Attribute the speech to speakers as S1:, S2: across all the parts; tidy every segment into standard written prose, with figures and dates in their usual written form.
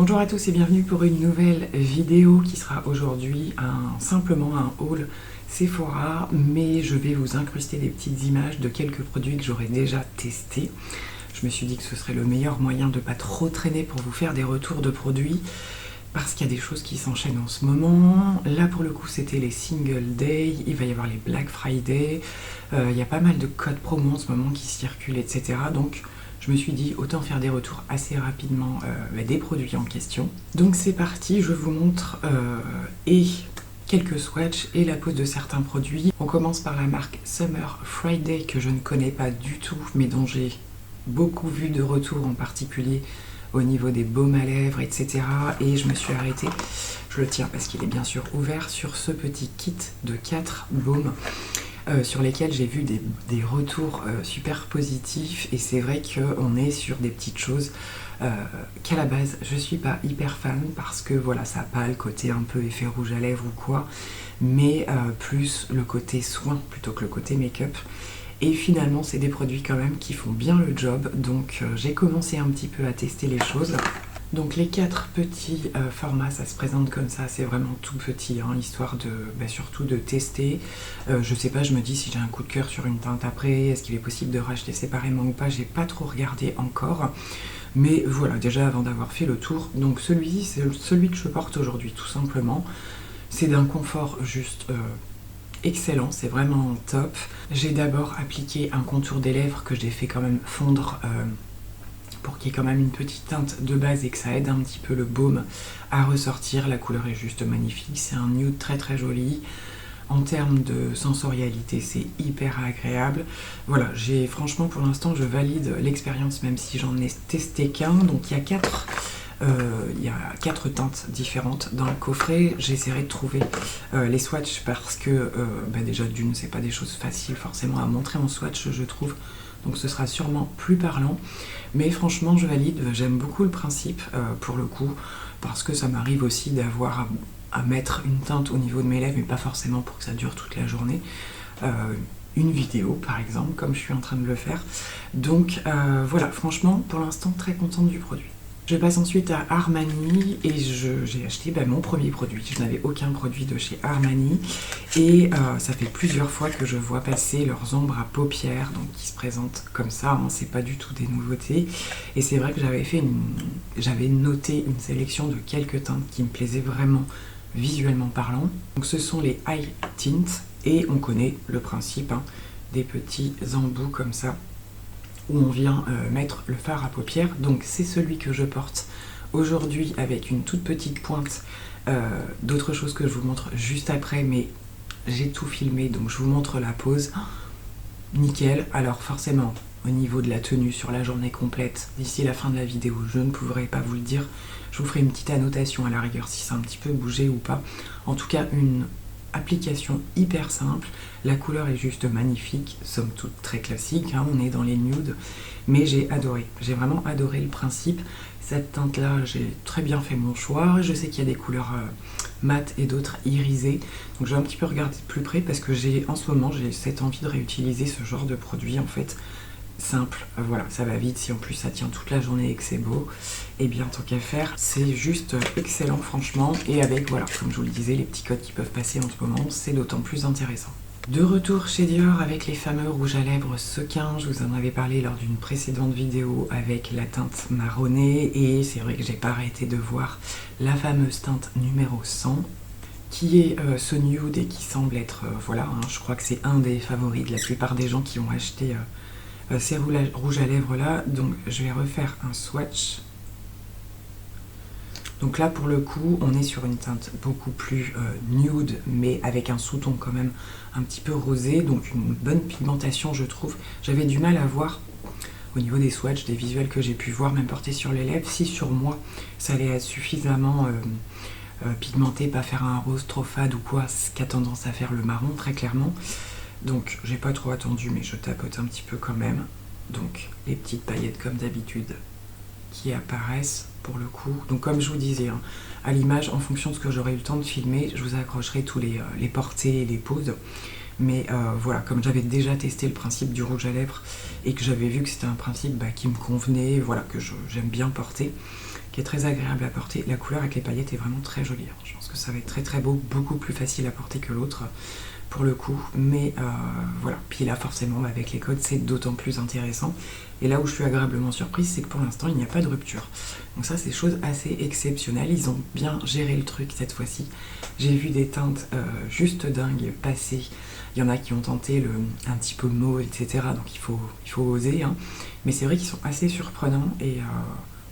S1: Bonjour à tous et bienvenue pour une nouvelle vidéo qui sera aujourd'hui simplement un haul Sephora, mais je vais vous incruster des petites images de quelques produits que j'aurais déjà testés. Je me suis dit que ce serait le meilleur moyen de ne pas trop traîner pour vous faire des retours de produits, parce qu'il y a des choses qui s'enchaînent en ce moment. Là pour le coup c'était les Single Day, il va y avoir les Black Friday, il y a pas mal de codes promo en ce moment qui circulent, etc. Donc je me suis dit autant faire des retours assez rapidement des produits en question. Donc c'est parti, je vous montre et quelques swatchs et la pose de certains produits. On commence par la marque Summer Friday que je ne connais pas du tout, mais dont j'ai beaucoup vu de retours, en particulier au niveau des baumes à lèvres, etc. Et je me suis arrêtée, je le tiens parce qu'il est bien sûr ouvert, sur ce petit kit de 4 baumes sur lesquels j'ai vu des retours super positifs. Et c'est vrai qu'on est sur des petites choses qu'à la base je suis pas hyper fan, parce que voilà, ça n'a pas le côté un peu effet rouge à lèvres ou quoi, mais plus le côté soin plutôt que le côté make-up. Et finalement c'est des produits quand même qui font bien le job, donc j'ai commencé un petit peu à tester les choses. Donc les 4 petits formats, ça se présente comme ça, c'est vraiment tout petit, hein, histoire de surtout de tester. Je sais pas, je me dis si j'ai un coup de cœur sur une teinte après, est-ce qu'il est possible de racheter séparément ou pas, j'ai pas trop regardé encore. Mais voilà, déjà avant d'avoir fait le tour, donc celui-ci c'est celui que je porte aujourd'hui tout simplement. C'est d'un confort juste excellent, c'est vraiment top. J'ai d'abord appliqué un contour des lèvres que j'ai fait quand même fondre pour qu'il y ait quand même une petite teinte de base et que ça aide un petit peu le baume à ressortir. La couleur est juste magnifique, c'est un nude très très joli. En termes de sensorialité, c'est hyper agréable. Voilà, franchement pour l'instant je valide l'expérience, même si j'en ai testé qu'un. Donc il y a 4 teintes différentes dans le coffret. J'essaierai de trouver les swatchs, parce que déjà d'une, c'est pas des choses faciles forcément à montrer en swatch, je trouve. Donc ce sera sûrement plus parlant. Mais franchement je valide, j'aime beaucoup le principe pour le coup, parce que ça m'arrive aussi d'avoir à mettre une teinte au niveau de mes lèvres, mais pas forcément pour que ça dure toute la journée. Une vidéo par exemple, comme je suis en train de le faire. Donc voilà, franchement pour l'instant très contente du produit. Je passe ensuite à Armani et j'ai acheté mon premier produit. Je n'avais aucun produit de chez Armani et ça fait plusieurs fois que je vois passer leurs ombres à paupières, donc qui se présentent comme ça, hein, c'est pas du tout des nouveautés. Et c'est vrai que j'avais noté une sélection de quelques teintes qui me plaisaient vraiment visuellement parlant. Donc ce sont les Eye Tints et on connaît le principe, hein, des petits embouts comme ça, où on vient mettre le fard à paupières. Donc c'est celui que je porte aujourd'hui avec une toute petite pointe. D'autres choses que je vous montre juste après, mais j'ai tout filmé, donc je vous montre la pose. Nickel. Alors forcément, au niveau de la tenue sur la journée complète, d'ici la fin de la vidéo, je ne pourrai pas vous le dire. Je vous ferai une petite annotation à la rigueur si c'est un petit peu bougé ou pas. En tout cas, une application hyper simple, la couleur est juste magnifique, somme toute très classique, hein, on est dans les nudes, mais j'ai adoré, j'ai vraiment adoré le principe. Cette teinte là, j'ai très bien fait mon choix. Je sais qu'il y a des couleurs mat et d'autres irisées, donc je vais un petit peu regarder de plus près, parce que en ce moment j'ai cette envie de réutiliser ce genre de produit en fait. Simple, voilà, ça va vite, si en plus ça tient toute la journée et que c'est beau, et bien tant qu'à faire, c'est juste excellent franchement. Et avec, voilà, comme je vous le disais, les petits codes qui peuvent passer en ce moment, c'est d'autant plus intéressant. De retour chez Dior avec les fameux rouges à lèvres sequins. Je vous en avais parlé lors d'une précédente vidéo avec la teinte marronnée, et c'est vrai que j'ai pas arrêté de voir la fameuse teinte numéro 100, qui est ce nude et qui semble être, voilà, hein, je crois que c'est un des favoris de la plupart des gens qui ont acheté ces rouges à lèvres là. Donc je vais refaire un swatch. Donc là pour le coup on est sur une teinte beaucoup plus nude, mais avec un sous-ton quand même un petit peu rosé, donc une bonne pigmentation je trouve. J'avais du mal à voir au niveau des swatchs, des visuels que j'ai pu voir, même portés sur les lèvres, si sur moi ça allait être suffisamment pigmenté, pas faire un rose trop fade ou quoi, ce qui a tendance à faire le marron très clairement. Donc j'ai pas trop attendu, mais je tapote un petit peu quand même. Donc les petites paillettes comme d'habitude qui apparaissent pour le coup. Donc comme je vous disais, hein, à l'image, en fonction de ce que j'aurai eu le temps de filmer, je vous accrocherai tous les portées et les poses. Mais voilà, comme j'avais déjà testé le principe du rouge à lèvres et que j'avais vu que c'était un principe qui me convenait, voilà, que j'aime bien porter, qui est très agréable à porter. La couleur avec les paillettes est vraiment très jolie. Je pense que ça va être très très beau, beaucoup plus facile à porter que l'autre pour le coup. Mais voilà, puis là forcément avec les codes c'est d'autant plus intéressant. Et là où je suis agréablement surprise, c'est que pour l'instant il n'y a pas de rupture. Donc ça c'est chose assez exceptionnelle, ils ont bien géré le truc cette fois-ci. J'ai vu des teintes juste dingues passer. Il y en a qui ont tenté un petit peu mauve, etc. Donc il faut oser. Hein. Mais c'est vrai qu'ils sont assez surprenants et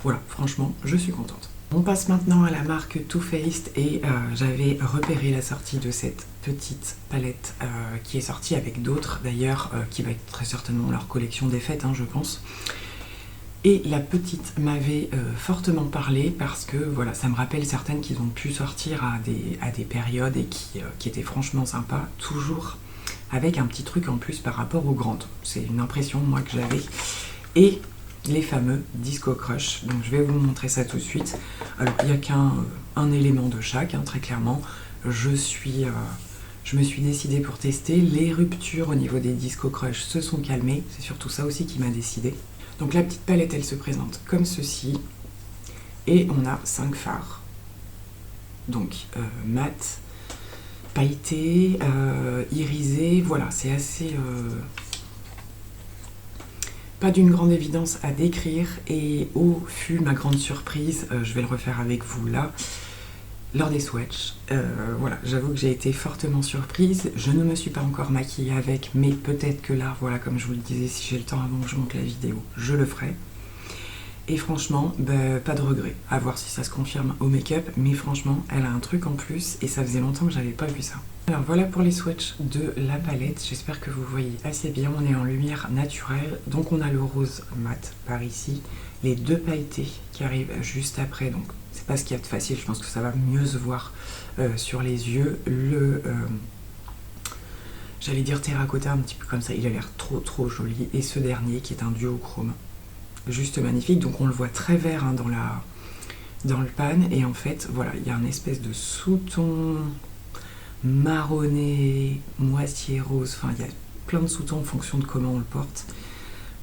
S1: voilà, franchement, je suis contente. On passe maintenant à la marque Too Faced et j'avais repéré la sortie de cette petite palette qui est sortie avec d'autres d'ailleurs, qui va être très certainement leur collection des fêtes, hein, je pense. Et la petite m'avait fortement parlé parce que voilà, ça me rappelle certaines qui ont pu sortir à des périodes et qui étaient franchement sympas, toujours avec un petit truc en plus par rapport aux grandes. C'est une impression moi que j'avais. Et les fameux Disco Crush, donc je vais vous montrer ça tout de suite. Alors il n'y a qu'un élément de chaque, hein, très clairement. Je me suis décidée pour tester. Les ruptures au niveau des Disco Crush se sont calmées, c'est surtout ça aussi qui m'a décidée. Donc la petite palette elle se présente comme ceci et on a 5 fards. Donc mat, pailleté, irisé, voilà, c'est assez pas d'une grande évidence à décrire. Et où fut ma grande surprise, je vais le refaire avec vous là, lors des swatchs. Voilà, j'avoue que j'ai été fortement surprise. Je ne me suis pas encore maquillée avec, mais peut-être que là, voilà, comme je vous le disais, si j'ai le temps avant que je monte la vidéo, je le ferai. Et franchement, bah, pas de regret, à voir si ça se confirme au make-up, mais franchement, elle a un truc en plus et ça faisait longtemps que j'avais pas vu ça. Alors voilà pour les swatchs de la palette, j'espère que vous voyez assez bien, on est en lumière naturelle, donc on a le rose mat par ici, les deux pailletés qui arrivent juste après, donc c'est pas ce qu'il y a de facile, je pense que ça va mieux se voir sur les yeux, j'allais dire terracotta un petit peu comme ça, il a l'air trop joli, et ce dernier qui est un duochrome. Juste magnifique, donc on le voit très vert hein, dans le pan, et en fait voilà, il y a un espèce de sous-ton marronné, moitié rose, enfin il y a plein de sous-tons en fonction de comment on le porte.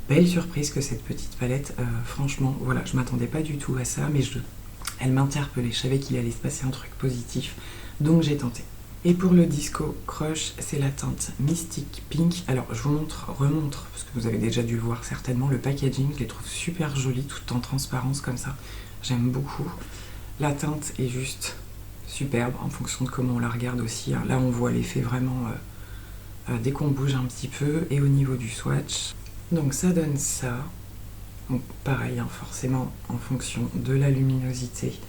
S1: Belle surprise que cette petite palette, franchement voilà, je m'attendais pas du tout à ça, mais elle m'interpellait, je savais qu'il allait se passer un truc positif, donc j'ai tenté. Et pour le Disco Crush, c'est la teinte Mystic Pink. Alors je vous remontre, parce que vous avez déjà dû le voir certainement, le packaging, je les trouve super jolis, tout en transparence comme ça. J'aime beaucoup. La teinte est juste superbe, en fonction de comment on la regarde aussi. Là on voit l'effet vraiment dès qu'on bouge un petit peu. Et au niveau du swatch, donc ça donne ça. Donc pareil, hein, forcément en fonction de la luminosité.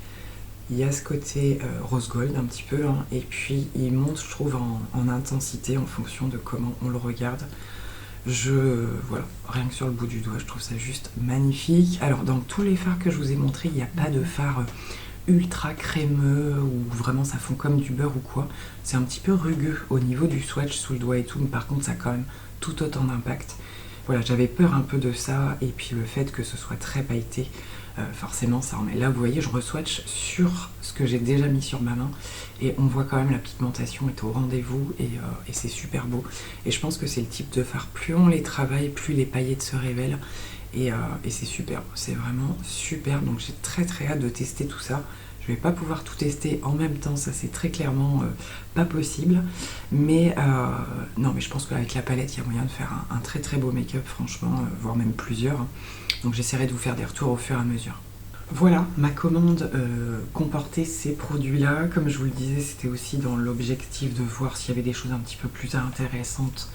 S1: Il y a ce côté rose gold un petit peu, hein, et puis il monte, je trouve, en intensité en fonction de comment on le regarde. Voilà, rien que sur le bout du doigt, je trouve ça juste magnifique. Alors, dans tous les fards que je vous ai montrés, il n'y a pas de fard ultra crémeux ou vraiment ça fond comme du beurre ou quoi. C'est un petit peu rugueux au niveau du swatch sous le doigt et tout, mais par contre, ça a quand même tout autant d'impact. Voilà, j'avais peur un peu de ça, et puis le fait que ce soit très pailleté, forcément ça remet. Là vous voyez, je re-swatch sur ce que j'ai déjà mis sur ma main et on voit quand même la pigmentation est au rendez-vous et c'est super beau. Et je pense que c'est le type de fard, plus on les travaille, plus les paillettes se révèlent et c'est superbe, c'est vraiment superbe. Donc j'ai très hâte de tester tout ça. Je vais pas pouvoir tout tester en même temps, ça c'est très clairement pas possible. Mais non, mais je pense qu'avec la palette, il y a moyen de faire un très beau make-up, franchement, voire même plusieurs. Donc j'essaierai de vous faire des retours au fur et à mesure. Voilà, ma commande comportait ces produits-là. Comme je vous le disais, c'était aussi dans l'objectif de voir s'il y avait des choses un petit peu plus intéressantes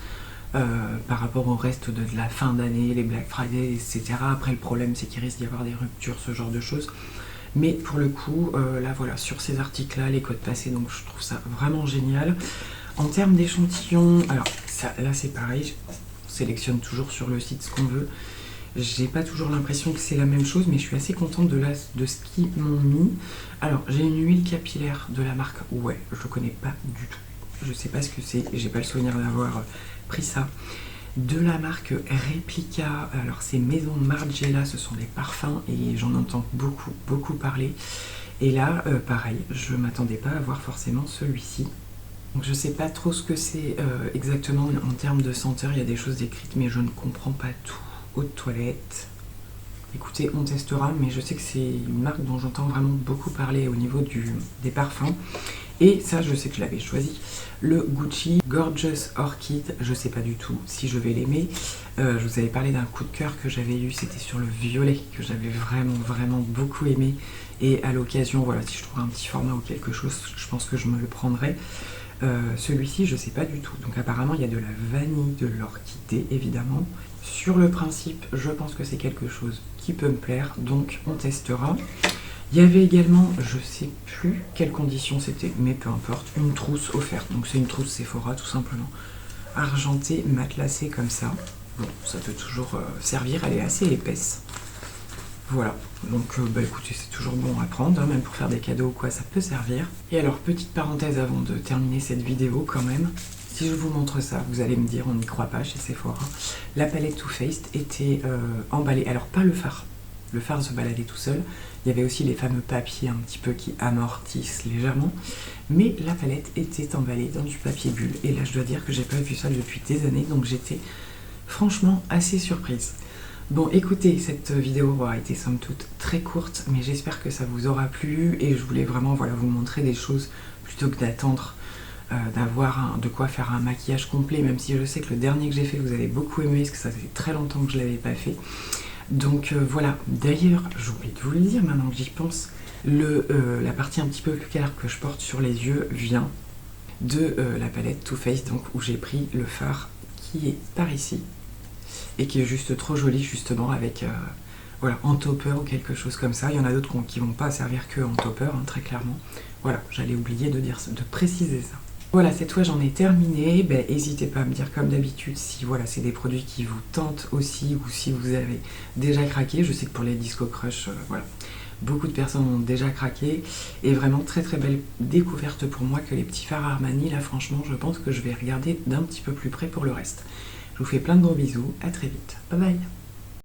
S1: par rapport au reste de la fin d'année, les Black Friday, etc. Après, le problème, c'est qu'il risque d'y avoir des ruptures, ce genre de choses. Mais pour le coup, là voilà, sur ces articles-là, les codes passés, donc je trouve ça vraiment génial. En termes d'échantillons, alors ça, là c'est pareil, on sélectionne toujours sur le site ce qu'on veut. J'ai pas toujours l'impression que c'est la même chose, mais je suis assez contente de ce qu'ils m'ont mis. Alors j'ai une huile capillaire de la marque, ouais, je connais pas du tout. Je sais pas ce que c'est, j'ai pas le souvenir d'avoir pris ça. De la marque Replica, alors c'est Maison Margiela, ce sont des parfums et j'en entends beaucoup parler. Et là, pareil, je m'attendais pas à voir forcément celui-ci. Donc je sais pas trop ce que c'est exactement en termes de senteur, il y a des choses écrites mais je ne comprends pas tout. Eau de toilette, Écoutez, on testera, mais je sais que c'est une marque dont j'entends vraiment beaucoup parler au niveau des parfums. Et ça, je sais que je l'avais choisi. Le Gucci Gorgeous Orchid, je sais pas du tout si je vais l'aimer. Je vous avais parlé d'un coup de cœur que j'avais eu, c'était sur le violet, que j'avais vraiment beaucoup aimé. Et à l'occasion, voilà, si je trouve un petit format ou quelque chose, je pense que je me le prendrai. Celui-ci, je sais pas du tout. Donc apparemment, il y a de la vanille, de l'orchidée, évidemment. Sur le principe, je pense que c'est quelque chose qui peut me plaire, donc on testera. Il y avait également, je sais plus quelles conditions c'était, mais peu importe, une trousse offerte. Donc c'est une trousse Sephora tout simplement, argentée, matelassée comme ça. Bon, ça peut toujours servir, elle est assez épaisse. Voilà, donc bah écoutez, c'est toujours bon à prendre, hein, même pour faire des cadeaux ou quoi, ça peut servir. Et alors, petite parenthèse avant de terminer cette vidéo quand même. Si je vous montre ça, vous allez me dire, on n'y croit pas chez Sephora. La palette Too Faced était emballée, alors pas le fard. Le fard se baladait tout seul. Il y avait aussi les fameux papiers un petit peu qui amortissent légèrement. Mais la palette était emballée dans du papier bulle. Et là, je dois dire que j'ai pas vu ça depuis des années. Donc j'étais franchement assez surprise. Bon, écoutez, cette vidéo aura été somme toute très courte. Mais j'espère que ça vous aura plu. Et je voulais vraiment vous montrer des choses plutôt que d'attendre d'avoir de quoi faire un maquillage complet. Même si je sais que le dernier que j'ai fait, vous avez beaucoup aimé. Parce que ça fait très longtemps que je l'avais pas fait. Donc voilà, d'ailleurs, j'oublie de vous le dire maintenant que j'y pense, la partie un petit peu plus claire que je porte sur les yeux vient de la palette Too Faced, donc où j'ai pris le fard qui est par ici et qui est juste trop joli justement avec voilà, en topper ou quelque chose comme ça. Il y en a d'autres qui vont pas servir que en topper, hein, très clairement. Voilà, j'allais oublier de préciser ça. Voilà, cette fois j'en ai terminé. Ben, n'hésitez pas à me dire comme d'habitude si voilà, c'est des produits qui vous tentent aussi ou si vous avez déjà craqué. Je sais que pour les Disco Crush, voilà, beaucoup de personnes ont déjà craqué. Et vraiment très belle découverte pour moi que les petits fards Armani. Là franchement, je pense que je vais regarder d'un petit peu plus près pour le reste. Je vous fais plein de gros bisous, à très vite. Bye bye.